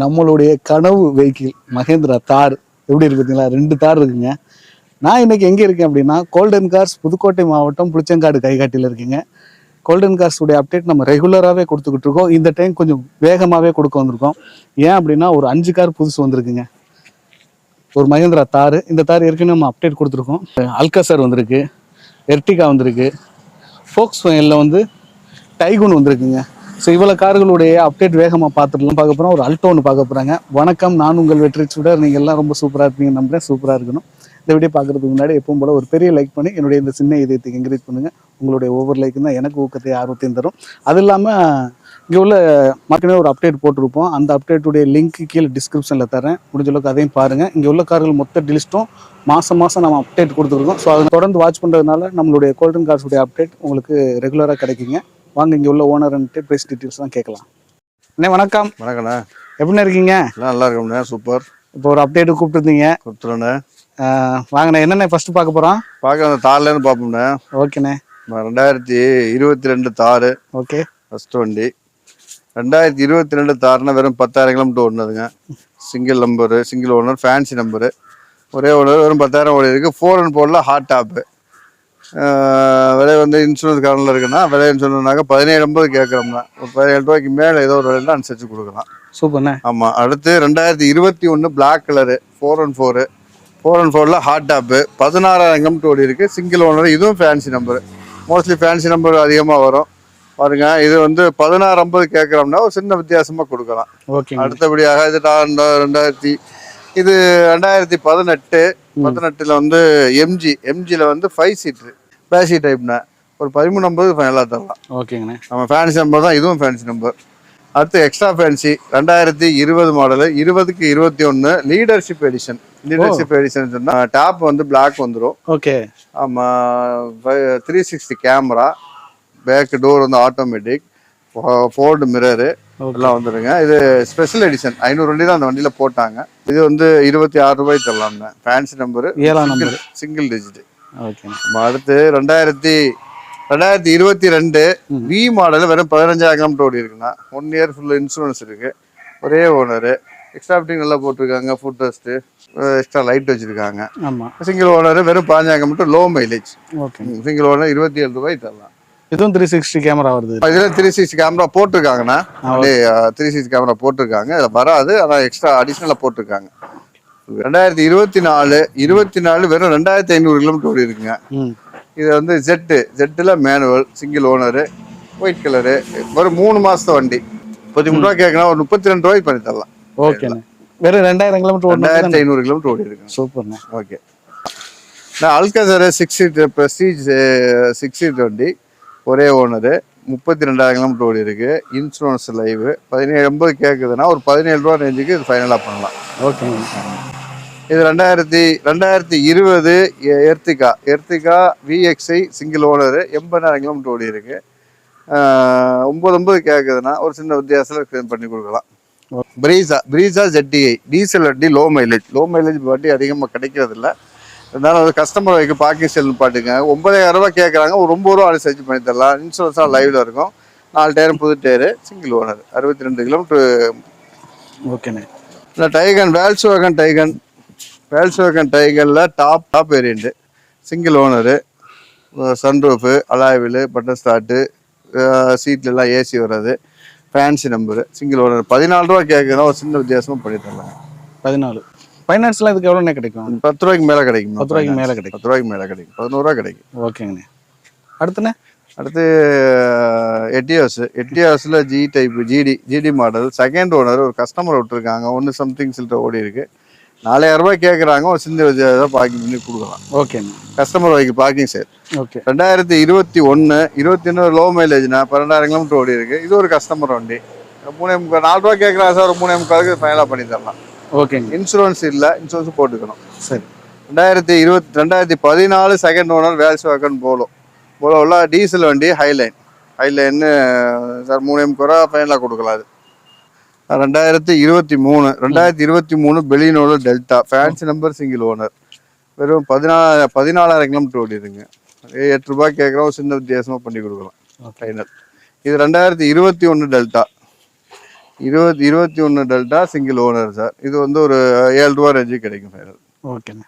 நம்மளுடைய கனவு வெஹிக்கிள் மகேந்திரா தார் எப்படி இருக்குதுங்களா? 2 தார் இருக்குங்க. நான் இன்னைக்கு எங்கே இருக்கேன் அப்படின்னா, கோல்டன் கார்ஸ் புதுக்கோட்டை மாவட்டம் புளிச்சங்காடு கைகாட்டியில் இருக்குங்க. கோல்டன் கார்ஸ் உடைய அப்டேட் நம்ம ரெகுலராகவே கொடுத்துக்கிட்டு இருக்கோம். இந்த டைம் கொஞ்சம் வேகமாகவே கொடுக்க வந்திருக்கோம். ஏன் அப்படின்னா ஒரு 5 கார் புதுசு வந்திருக்குங்க. ஒரு மகேந்திரா தார், இந்த தார் ஏற்கனவே நம்ம அப்டேட் கொடுத்துருக்கோம். அல்காசர் வந்திருக்கு, எர்டிகா வந்திருக்கு, ஃபோக்ஸ் வேகனில் வந்து டைகுன் வந்திருக்குங்க. ஸோ இவ்வளோ கார்களுடைய அப்டேட் வேகமாக பார்த்துட்டுலாம் பார்க்க போகிறோம். ஒரு அல்டோ ஒன்று பார்க்க போகிறாங்க. வணக்கம், நான் உங்கள் வெற்றி சுடர். நீங்கள் எல்லாம் ரொம்ப சூப்பராக இருப்பீங்க நம்புறேன். சூப்பராக இருக்கணும். இந்த வீடியோ பார்க்குறதுக்கு முன்னாடி எப்பவும் போல ஒரு பெரிய லைக் பண்ணி என்னுடைய இந்த சின்ன இதயத்துக்கு என்கரேஜ் பண்ணுங்கள். உங்களுடைய ஒவ்வொரு லைக்கும் தான் எனக்கு ஊக்கத்தை ஆர்வத்தையும் தரும். அது இல்லாமல் இங்கே உள்ள மார்க்கெட்டே ஒரு அப்டேட் போட்டிருப்போம். அந்த அப்டேட்டுடைய லிங்க் கீழே டிஸ்கிரிப்ஷனில் தரேன். முடிஞ்ச அளவுக்கு அதையும் பாருங்கள். இங்கே உள்ள கார்கள் மொத்த லிஸ்ட்டும் மாதம் நம்ம அப்டேட் கொடுத்துருக்கோம். ஸோ அதை தொடர்ந்து வாட்ச் பண்ணுறதுனால நம்மளுடைய கோல்டன் கார்ஸுடைய அப்டேட் உங்களுக்கு ரெகுலராக கிடைக்குங்க. வாங்க, இங்கே உள்ள ஓனர்ன்ட்டு ப்ரைஸ் டீட்டெயில்ஸ் தான் கேட்கலாம். அண்ணே வணக்கம். வணக்கண்ணா, எப்படிண்ணே இருக்கீங்க? நல்லா இருக்கோம்ண்ணே, சூப்பர். இப்போ ஒரு அப்டேட்டு கூப்பிட்டுருந்தீங்க. கொடுத்துருண்ணே. வாங்கண்ணே, என்னண்ணே ஃபஸ்ட்டு பார்க்க போகிறோம்? பார்க்க அந்த தார்லேருந்து பார்ப்போம்ண்ணே. ஓகேண்ணே. 2022 தார். ஓகே. ஃபஸ்ட்டு வண்டி 2022 தார்னா வெறும் 10,000 கிலோமீட்டர் ஓடுனதுங்க. Single number, single owner, fancy number. ஒரே ஓனர், வெறும் 10,000 ஓடி இருக்குது. 4N4 hard top. விலை வந்து இன்சூரன்ஸ் காரணம் இருக்குன்னா விலை சொன்னாக்க 17,80 கேட்குறோம்னா ஒரு 17 ரூபாய்க்கு மேலே ஏதோ ஒரு விலையில அனுசரிச்சு கொடுக்கலாம். சூப்பர்ண்ணே. ஆமாம். அடுத்து 2021 black colour 4N4 hard top. 16,000 kilometre ஓடி இருக்குது. சிங்கிள் ஓனர், இதுவும் fancy number. Mostly fancy number அதிகமாக வரும் பாருங்க. இது வந்து 16,50 கேட்குறோம்னா ஒரு சின்ன வித்தியாசமாக கொடுக்கலாம். ஓகே. அடுத்தபடியாக இது 2018 வந்து எம்ஜியில் வந்து 5 சீட்ரு பேசி டைப்னா ஒரு 13,50 ஃபைனலாக தரலாம். ஓகேங்கண்ணே. நம்ம ஃபேன்சி நம்பர் தான், இதுவும் ஃபேன்சி நம்பர். அடுத்து எக்ஸ்ட்ரா ஃபேன்சி 2020 மாடலு, 20க்கு 21 லீடர்ஷிப் எடிஷன். சொன்னால் டாப் வந்து பிளாக் வந்துடும். ஓகே. ஆமாம். 360 கேமரா, பேக் டோர் வந்து ஆட்டோமேட்டிக், ஃபோர்டு மிரரு எல்லாம் வந்துடுங்க. இது ஸ்பெஷல் எடிஷன். 500 வண்டி தான் அந்த வண்டியில் போட்டாங்க. இது வந்து 26 ரூபாய் தரலாம்ண்ணே. ஃபேன்சி நம்பரு, 7ஆம் நம்பர், சிங்கிள் டிஜிட். ஓகே. அடுத்து 2022 வி மாடல் வெறும் 15,000 கிலோமீட்டர் ஓடி இருக்குண்ணா. 1 இயர் ஃபுல் இன்சூரன்ஸ் இருக்கு. ஒரே ஓனரு. எக்ஸ்ட்ரா ஃபிட்டிங் நல்லா போட்டிருக்காங்க. ஃபுட் ரெஸ்ட்டு, எக்ஸ்ட்ரா லைட் வச்சிருக்காங்க. சிங்கிள் ஓனர், வெறும் 15,000 kilometre, low mileage. Single owner 27 ரூபாய் தரலாம். இதுவும் 360 கேமரா வருது. இதுல 360 கேமரா போட்டிருக்காங்கண்ணா. 360 கேமரா போட்டிருக்காங்க. இதுல வராது, அதான் எக்ஸ்ட்ரா அடிஷனலா போட்டிருக்காங்க. 2024 வெறும் 2,500 கிலோமீட்டர் ஓடி இருக்குங்க. இது வந்து ஜெட்டுல manual, single owner, white colour, வெறும் 3 மாசத்து வண்டி. 13 ரூபாய் கேட்கணும், ஒரு 32 ரூபாய்க்கு பண்ணி தரலாம். ஓகே. வெறும் 2,000 கிலோமீட்டர், 2,500 கிலோமீட்டர் ஓடி இருக்கு. சூப்பர்ண்ணே. ஓகே. நான் அல்காசர் 6 சீட் பிரஸ்டீஜ் 6 சீட் வண்டி, ஒரே ஓனரு, 32,000 கிலோமீட்டர் ஓடி இருக்கு. Insurance live. 17,80 கேட்குதுன்னா ஒரு 17 ரூபா ரேஞ்சுக்கு இது ஃபைனலாக பண்ணலாம். ஓகே. இது 2020 Ertiga VXi single owner, 80,000 kilometre ஓடி இருக்கு. 9,90 கேட்குதுன்னா ஒரு சின்ன வித்தியாசத்தில் பண்ணி கொடுக்கலாம். பிரீசா ZTI டீசல் வண்டி, லோ மைலேஜ் வண்டி அதிகமாக கிடைக்கிறது இல்லை. இருந்தாலும் அது கஸ்டமர் வைக்க பார்க்கிங் செல் பாட்டுங்க. 9,000 ரூபாய் கேட்குறாங்க, ஒரு 9 ரூபா அனுசரிச்சு பண்ணி தரலாம். இன்சூரன்ஸ்லாம் லைவ்ல இருக்கும். 4 டயரும் புது டயரு, சிங்கிள் ஓனர், 62 கிலோமீட்டர். ஓகேண்ணே. இல்லை டைகன், வேல்ஸ்வேகன் டைகனில் top variant, single owner, sunroof, alloy wheel, button start, சீட்லலாம் ஏசி வராது, ஃபேன்சி நம்பரு, சிங்கிள் ஓனர். 14 ரூபா கேட்குறதா ஒரு சின்ன வித்தியாசமாக பண்ணி தரலாம். 14. ஃபைனான்ஸ்லாம் இதுக்கு எவ்வளோண்ணே கிடைக்கும்? 10 ரூபாய்க்கு மேலே கிடைக்கும். 10 ரூபாய்க்கு மேலே கிடைக்கும். 10 ரூபாய்க்கு மேலே கிடைக்கும். 11 ரூபா கிடைக்கும். ஓகேங்கண்ணே. அடுத்து எட்டியாஸில் G type GD model, second owner, ஒரு கஸ்டமர் விட்டுருக்காங்க. 1 சம்திங் சில்ற ஓடி இருக்கு. 4,000 ரூபாய் கேட்குறாங்க, ஒரு சின்ன பார்க்கிங் பண்ணி கொடுக்கலாம். ஓகேண்ணே. கஸ்டமர் வைக்கு பார்க்கிங் சார். ஓகே. 2021 லோ மைலேஜ்னா 12,000 கிலோமீட்டர் ஓடி இருக்கு. இது ஒரு கஸ்டமர் வண்டி. 3,4 ரூபா கேட்குறாங்க சார், ஒரு 3,4 ஃபைனலாக பண்ணி தரலாம். ஓகே. இன்சூரன்ஸ் இல்லை, இன்சூரன்ஸ் போட்டுக்கணும். சரி. 2014 செகண்ட் ஓனர் வேல்ஸ்வேகன் போலோவில் டீசல் வண்டி, ஹைலைன் சார் 3,000 ரூபா ஃபைனலாக கொடுக்கலாம். அது 2023 பெலினோட Delta, fancy number, single owner, வெறும் 14,000 கிலோமீட்டர் ஓடி இருக்குங்க. 8 ரூபாய் கேட்குறோம், சின்ன வித்தியாசமாக பண்ணி கொடுக்கலாம் ஃபைனல். இது 2021 delta, 21 delta single owner sir. இது வந்து ஒரு 7 ரூபா ரேஞ்சு கிடைக்கும் ஃபைனல். ஓகேண்ணே.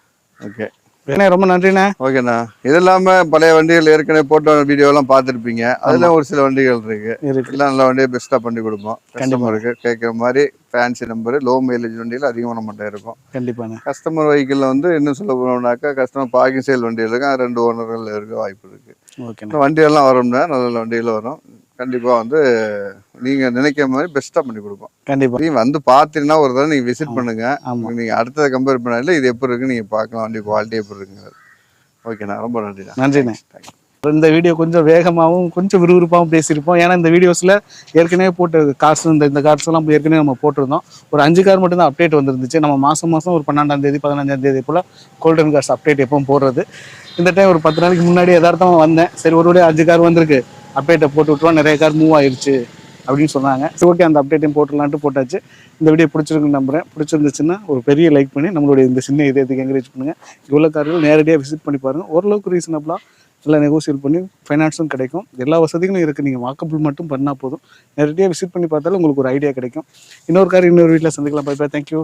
ஓகே வேணே ரொம்ப நன்றிண்ணே. ஓகேண்ணா. இது இல்லாம பழைய வண்டிகள் ஏற்கனவே போட்ட வீடியோலாம் பார்த்துருப்பீங்க. அதுல ஒரு சில வண்டிகள் இருக்கு. எல்லாம் நல்ல வண்டியை பெஸ்ட்டா பண்ணி கொடுப்போம் கஸ்டமருக்கு. கேட்குற மாதிரி ஃபேன்சி நம்பரு, லோ மைலேஜ் வண்டியில் அதிகமாக நம்மகிட்ட இருக்கும். கண்டிப்பாண்ணே. கஸ்டமர் வெஹிக்கிளில் வந்து இன்னும் சொல்ல போனோம்னாக்கா கஸ்டமர் பார்க்கிங் சேல் வண்டியில் இருக்கு. 2 ஓனர்கள் இருக்க வாய்ப்பு இருக்கு. ஓகேண்ணா. வண்டியெல்லாம் வரும்னா நல்ல நல்ல வண்டியில் வரும். கண்டிப்பா வந்து நீங்க நினைக்கிற மாதிரி பெஸ்ட்டா பண்ணி கொடுப்போம். கண்டிப்பா நீ வந்து பாத்தீங்கன்னா ஒரு தடவை நீங்க விசிட் பண்ணுங்க. நீங்க அடுத்ததை கம்பேர் பண்ணால இது எப்படி இருக்கு நீங்க பார்க்கலாம், வண்டி குவாலிட்டி எப்படி இருக்குங்க. ஓகேண்ணா, ரொம்ப நன்றிண்ணா. நன்றிண்ணே. இந்த வீடியோ கொஞ்சம் வேகமாகவும் கொஞ்சம் விறுவிறுப்பாகவும் பேசியிருப்போம். ஏன்னா இந்த வீடியோஸில் ஏற்கனவே போட்ட கார்ஸ் இந்த கார்ஸ் எல்லாம் ஏற்கனவே நம்ம போட்டிருந்தோம். ஒரு 5 கார் மட்டும் தான் அப்டேட் வந்துருந்துச்சு. நம்ம மாதம் ஒரு 12ஆம் தேதி 15ஆம் தேதி போல் கோல்டன் கார்ஸ் அப்டேட் எப்பவும் போடுறது. இந்த டைம் ஒரு 10 நாளைக்கு முன்னாடி யதார்த்தமாக வந்தேன். சரி ஒரு 5 கார் வந்திருக்கு, அப்டேட்டை போட்டு விட்டுருவோம், நிறைய கார் மூவ் ஆயிடுச்சு அப்படின்னு சொன்னாங்க. சரி ஓகே, அந்த அப்டேட்டையும் போட்டுடலான்ட்டு போட்டாச்சு. இந்த வீடியோ பிடிச்சிருக்குன்னு நம்புறேன். பிடிச்சிருந்துச்சுன்னா ஒரு பெரிய லைக் பண்ணி நம்மளுடைய இந்த சின்ன இதயத்துக்கு என்கரேஜ் பண்ணுங்கள். இவ்வளோ கார்கள் நேரடியாக விசிட் பண்ணி பாருங்கள். ஓரளவுக்கு ரீசனபிளாக எல்லாம் நெகோசியேட் பண்ணி ஃபைனான்ஸும் கிடைக்கும். எல்லா வசதிகளும் இருக்குது. நீங்கள் வாக்கபிள் மட்டும் பண்ணால் போதும். நேரடியாக விசிட் பண்ணி பார்த்தாலும் உங்களுக்கு ஒரு ஐடியா கிடைக்கும். இன்னொரு கார் இன்னொரு வீட்டில் சந்திக்கலாம். Bye bye. தேங்க்யூ.